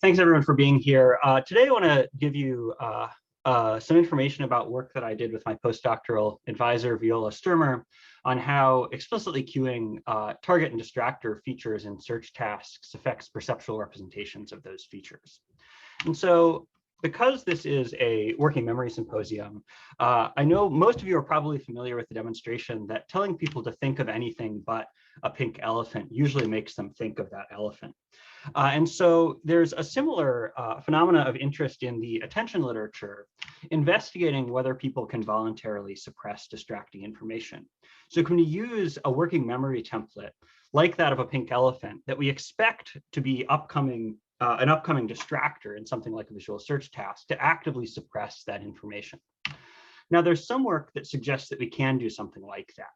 Thanks everyone for being here. Today I want to give you some information about work that I did with my postdoctoral advisor, Viola Sturmer, on how explicitly queuing target and distractor features in search tasks affects perceptual representations of those features. And so, because this is a working memory symposium, I know most of you are probably familiar with the demonstration that telling people to think of anything but a pink elephant usually makes them think of that elephant. And so there's a similar phenomena of interest in the attention literature, investigating whether people can voluntarily suppress distracting information. So can we use a working memory template like that of a pink elephant that we expect to be an upcoming distractor in something like a visual search task to actively suppress that information? Now, there's some work that suggests that we can do something like that,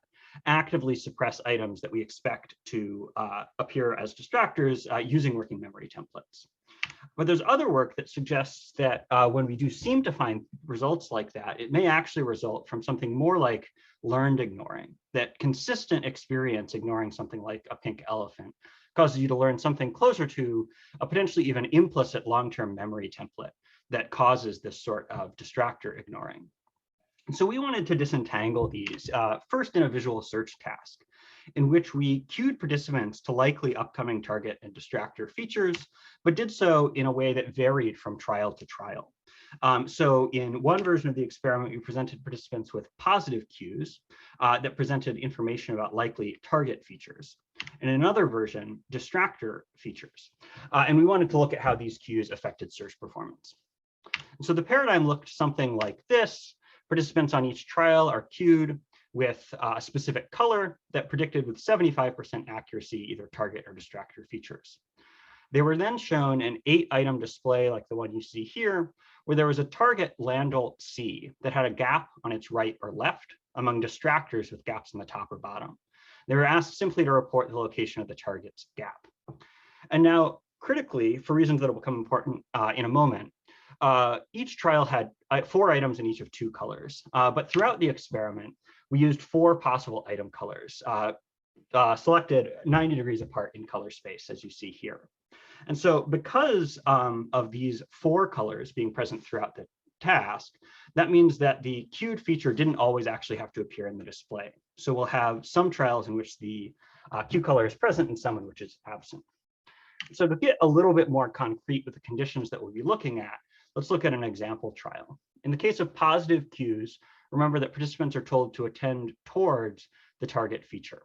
actively suppress items that we expect to appear as distractors using working memory templates. But there's other work that suggests that when we do seem to find results like that, it may actually result from something more like learned ignoring, that consistent experience ignoring something like a pink elephant causes you to learn something closer to a potentially even implicit long-term memory template that causes this sort of distractor ignoring. And so we wanted to disentangle these first in a visual search task in which we queued participants to likely upcoming target and distractor features, but did so in a way that varied from trial to trial. So in one version of the experiment, we presented participants with positive cues that presented information about likely target features. In another version, distractor features. And we wanted to look at how these cues affected search performance. So the paradigm looked something like this. Participants on each trial are queued with a specific color that predicted with 75% accuracy either target or distractor features. They were then shown an 8-item display like the one you see here, where there was a target Landau C that had a gap on its right or left among distractors with gaps on the top or bottom. They were asked simply to report the location of the target's gap. And now, critically, for reasons that will become important in a moment, each trial had 4 items in each of 2 colors, but throughout the experiment, we used 4 possible item colors, selected 90 degrees apart in color space, as you see here. And so because of these 4 colors being present throughout the task, that means that the queued feature didn't always actually have to appear in the display. So we'll have some trials in which the queue color is present and some in which it's absent. So to get a little bit more concrete with the conditions that we'll be looking at, let's look at an example trial. In the case of positive cues, remember that participants are told to attend towards the target feature,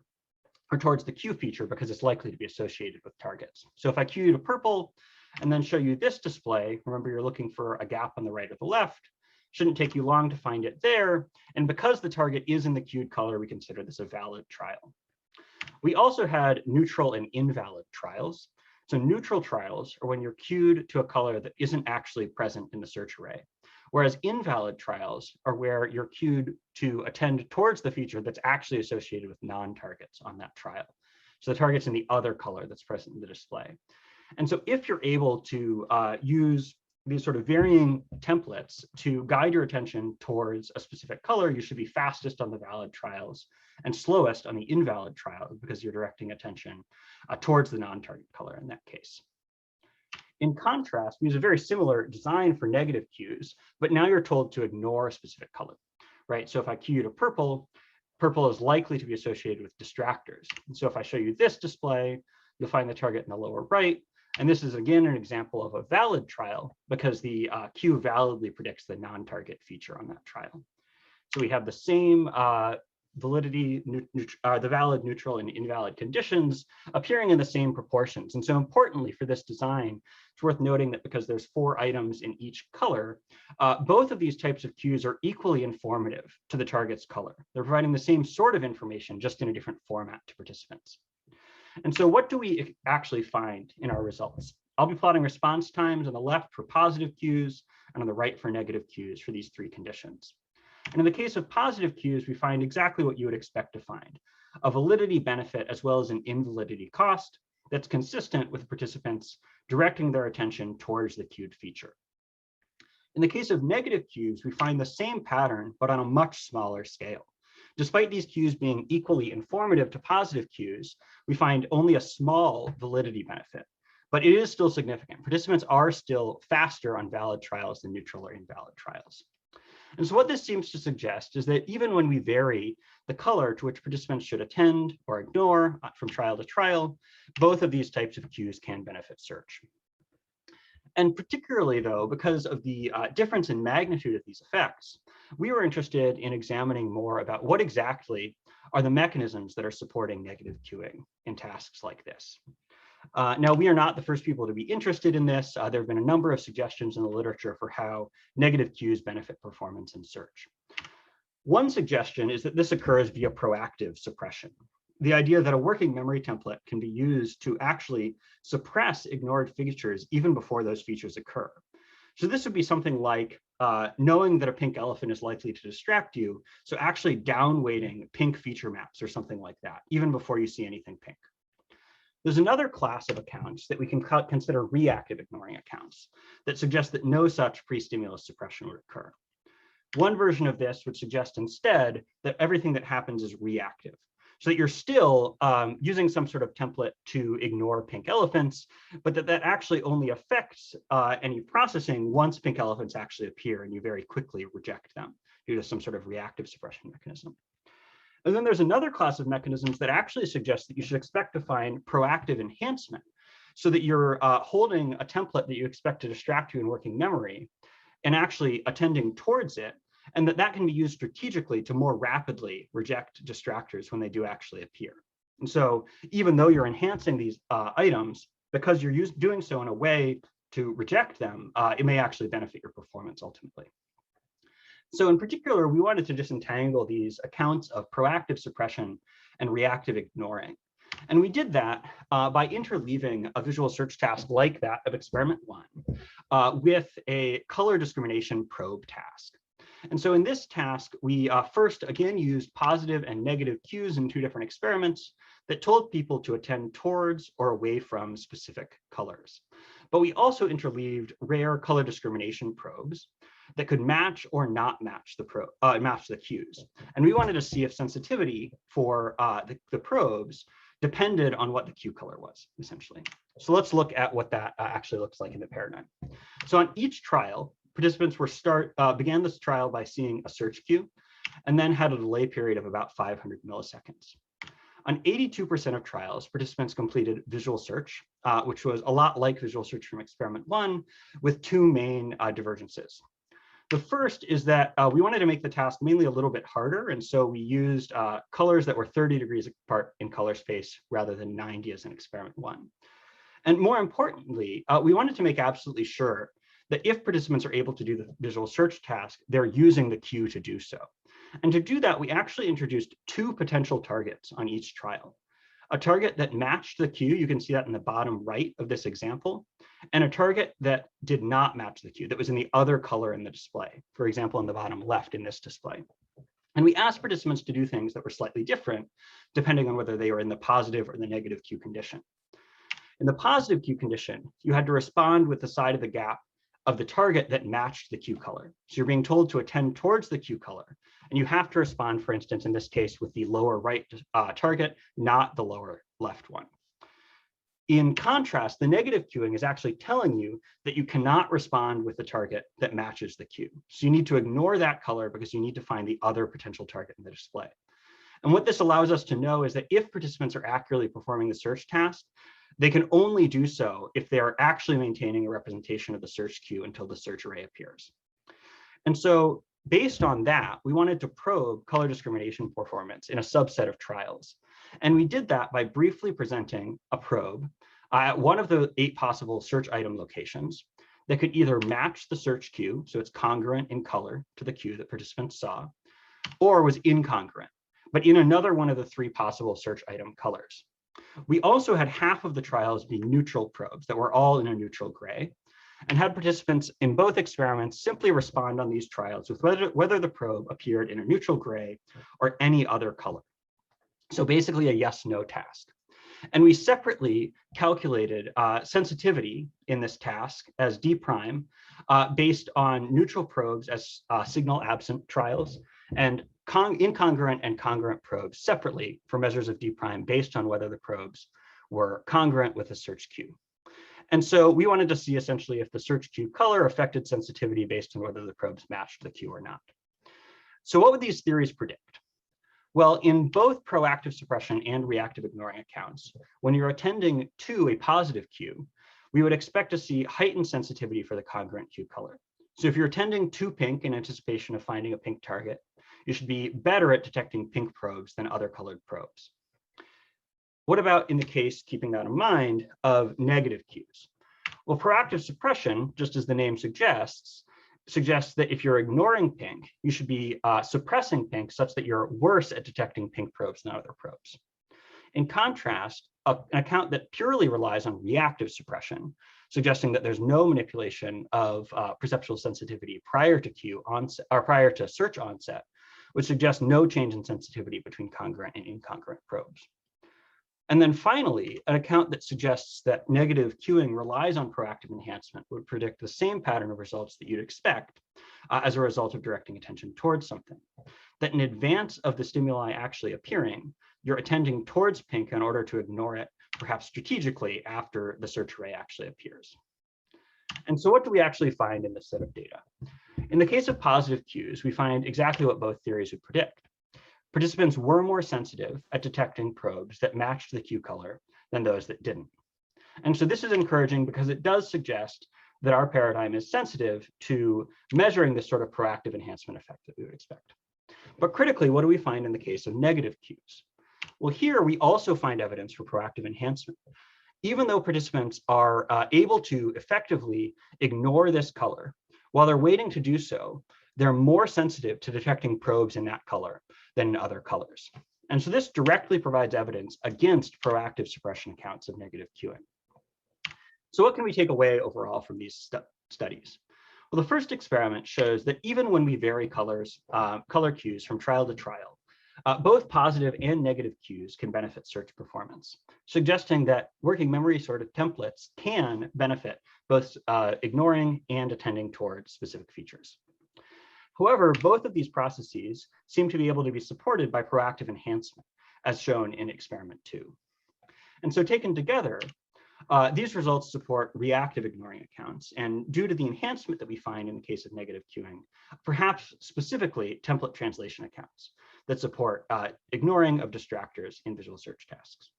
or towards the queue feature, because it's likely to be associated with targets. So if I queue you to purple and then show you this display, remember you're looking for a gap on the right or the left, shouldn't take you long to find it there. And because the target is in the queued color, we consider this a valid trial. We also had neutral and invalid trials. So neutral trials are when you're queued to a color that isn't actually present in the search array, whereas invalid trials are where you're queued to attend towards the feature that's actually associated with non-targets on that trial. So the target's in the other color that's present in the display. And so if you're able to use these sort of varying templates to guide your attention towards a specific color, you should be fastest on the valid trials and slowest on the invalid trials because you're directing attention towards the non-target color in that case. In contrast, we use a very similar design for negative cues, but now you're told to ignore a specific color, right? So if I cue you to purple, purple is likely to be associated with distractors. And so if I show you this display, you'll find the target in the lower right. And this is, again, an example of a valid trial because the queue validly predicts the non-target feature on that trial. So we have the same validity, the valid, neutral, and invalid conditions appearing in the same proportions. And so importantly for this design, it's worth noting that because there's 4 items in each color, both of these types of cues are equally informative to the target's color. They're providing the same sort of information, just in a different format to participants. And so what do we actually find in our results? I'll be plotting response times on the left for positive cues and on the right for negative cues for these 3 conditions. And in the case of positive cues, we find exactly what you would expect to find, a validity benefit as well as an invalidity cost that's consistent with participants directing their attention towards the queued feature. In the case of negative cues, we find the same pattern, but on a much smaller scale. Despite these cues being equally informative to positive cues, we find only a small validity benefit, but it is still significant. Participants are still faster on valid trials than neutral or invalid trials. And so what this seems to suggest is that even when we vary the color to which participants should attend or ignore from trial to trial, both of these types of cues can benefit search. And particularly though, because of the difference in magnitude of these effects, we were interested in examining more about what exactly are the mechanisms that are supporting negative cueing in tasks like this. Now, we are not the first people to be interested in this. There have been a number of suggestions in the literature for how negative cues benefit performance in search. One suggestion is that this occurs via proactive suppression. The idea that a working memory template can be used to actually suppress ignored features even before those features occur. So this would be something like knowing that a pink elephant is likely to distract you, so actually downweighting pink feature maps or something like that, even before you see anything pink. There's another class of accounts that we can consider reactive ignoring accounts that suggest that no such pre-stimulus suppression would occur. One version of this would suggest instead that everything that happens is reactive, so that you're still using some sort of template to ignore pink elephants, but that actually only affects any processing once pink elephants actually appear and you very quickly reject them due to some sort of reactive suppression mechanism. And then there's another class of mechanisms that actually suggests that you should expect to find proactive enhancement so that you're holding a template that you expect to distract you in working memory and actually attending towards it, and that can be used strategically to more rapidly reject distractors when they do actually appear. And so even though you're enhancing these items, because you're doing so in a way to reject them, it may actually benefit your performance ultimately. So in particular, we wanted to disentangle these accounts of proactive suppression and reactive ignoring. And we did that by interleaving a visual search task like that of experiment 1 with a color discrimination probe task. And so in this task, we first again used positive and negative cues in 2 different experiments that told people to attend towards or away from specific colors. But we also interleaved rare color discrimination probes that could match or not match the cues. And we wanted to see if sensitivity for the probes depended on what the cue color was, essentially. So let's look at what that actually looks like in the paradigm. So on each trial, participants began this trial by seeing a search cue and then had a delay period of about 500 milliseconds. On 82% of trials, participants completed visual search, which was a lot like visual search from experiment 1, with 2 main divergences. The first is that we wanted to make the task mainly a little bit harder, and so we used colors that were 30 degrees apart in color space rather than 90 as in experiment 1. And more importantly, we wanted to make absolutely sure that if participants are able to do the visual search task, they're using the cue to do so. And to do that, we actually introduced 2 potential targets on each trial. A target that matched the cue, you can see that in the bottom right of this example, and a target that did not match the cue, that was in the other color in the display, for example, in the bottom left in this display. And we asked participants to do things that were slightly different, depending on whether they were in the positive or the negative cue condition. In the positive cue condition, you had to respond with the side of the gap of the target that matched the cue color. So you're being told to attend towards the cue color, and you have to respond, for instance, in this case, with the lower right target, not the lower left one. In contrast, the negative cueing is actually telling you that you cannot respond with the target that matches the cue. So you need to ignore that color because you need to find the other potential target in the display. And what this allows us to know is that if participants are accurately performing the search task, they can only do so if they are actually maintaining a representation of the search cue until the search array appears. And so based on that, we wanted to probe color discrimination performance in a subset of trials. And we did that by briefly presenting a probe at one of the 8 possible search item locations that could either match the search cue, so it's congruent in color to the cue that participants saw, or was incongruent, but in another one of the 3 possible search item colors. We also had half of the trials be neutral probes that were all in a neutral gray, and had participants in both experiments simply respond on these trials with whether the probe appeared in a neutral gray or any other color. So basically a yes/no task. And we separately calculated sensitivity in this task as D prime based on neutral probes as signal absent trials, and incongruent and congruent probes separately for measures of D prime based on whether the probes were congruent with the search cue. And so we wanted to see essentially if the search queue color affected sensitivity based on whether the probes matched the queue or not. So what would these theories predict? Well, in both proactive suppression and reactive ignoring accounts, when you're attending to a positive queue, we would expect to see heightened sensitivity for the congruent queue color. So if you're attending to pink in anticipation of finding a pink target, you should be better at detecting pink probes than other colored probes. What about in the case, keeping that in mind, of negative cues? Well, proactive suppression, just as the name suggests that if you're ignoring pink, you should be suppressing pink such that you're worse at detecting pink probes than other probes. In contrast, an account that purely relies on reactive suppression, suggesting that there's no manipulation of perceptual sensitivity prior to queue onset or prior to search onset, would suggest no change in sensitivity between congruent and incongruent probes. And then finally, an account that suggests that negative queuing relies on proactive enhancement would predict the same pattern of results that you'd expect as a result of directing attention towards something. That in advance of the stimuli actually appearing, you're attending towards pink in order to ignore it, perhaps strategically, after the search array actually appears. And so what do we actually find in this set of data? In the case of positive cues, we find exactly what both theories would predict. Participants were more sensitive at detecting probes that matched the queue color than those that didn't. And so this is encouraging because it does suggest that our paradigm is sensitive to measuring this sort of proactive enhancement effect that we would expect. But critically, what do we find in the case of negative cues? Well, here we also find evidence for proactive enhancement. Even though participants are able to effectively ignore this color, while they're waiting to do so, they're more sensitive to detecting probes in that color than in other colors. And so this directly provides evidence against proactive suppression accounts of negative queuing. So what can we take away overall from these studies? Well, the first experiment shows that even when we vary color cues from trial to trial, both positive and negative cues can benefit search performance, suggesting that working memory sorted templates can benefit both ignoring and attending towards specific features. However, both of these processes seem to be able to be supported by proactive enhancement, as shown in experiment 2. And so taken together, these results support reactive ignoring accounts, and due to the enhancement that we find in the case of negative queuing, perhaps specifically template translation accounts that support ignoring of distractors in visual search tasks.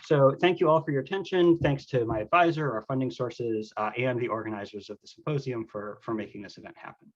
So thank you all for your attention. Thanks to my advisor, our funding sources, and the organizers of the symposium for making this event happen.